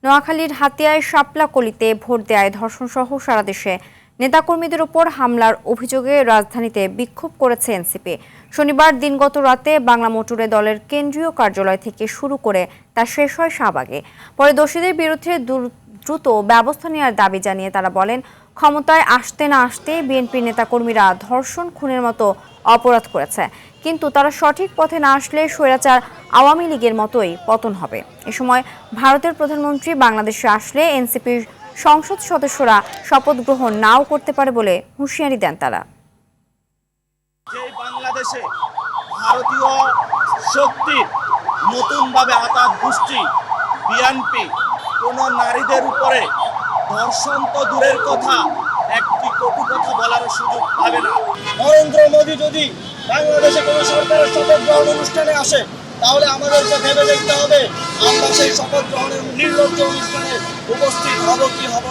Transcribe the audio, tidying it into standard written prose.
নোয়াখালীর হাতিয়ায় শাপলাকলিতে ভোট দেয়ায় ধর্ষণসহ সারা দেশে নেতাকর্মীদের উপর হামলার অভিযোগে রাজধানীতে বিক্ষোভ করেছে এনসিপি। শনিবার দিনগত রাতে বাংলা মোটরে দলের কেন্দ্রীয় কার্যালয় থেকে শুরু করে তা শেষ হয় শাহবাগে। পরে দোষীদের বিরুদ্ধে দ্রুত ব্যবস্থা নেওয়ার দাবি জানিয়ে তারা বলেন, ক্ষমতায় আসতে না আসতেই বিএনপির নেতাকর্মীরা ধর্ষণ, খুনের মতো অপরাধ করেছে, কিন্তু তারা সঠিক পথে না আসলে স্বৈরাচার আওয়ামী লীগের মতোই পতন হবে। এ সময় ভারতের প্রধানমন্ত্রী বাংলাদেশে আসলে এনসিপির সংসদ সদস্যরা শপথ গ্রহণ নাও করতে পারে বলে হুঁশিয়ারি দেন তারা। বাংলাদেশে ভারতীয় শক্তির নতুনভাবে আঘাত গোষ্ঠী বিএনপি কোন নারীদের উপরে ধর্ষণ তো দূরের কথা, একটি কটু কথা বলার সুযোগ পাবে না। নরেন্দ্র মোদী যদি বাংলাদেশে কোনো সরকারের শপথ গ্রহণ অনুষ্ঠানে আসে, তাহলে আমাদেরকে ভেবে দেখতে হবে আমরা সেই শপথ গ্রহণের নির্লজ্জ অনুষ্ঠানে উপস্থিত হব কি হব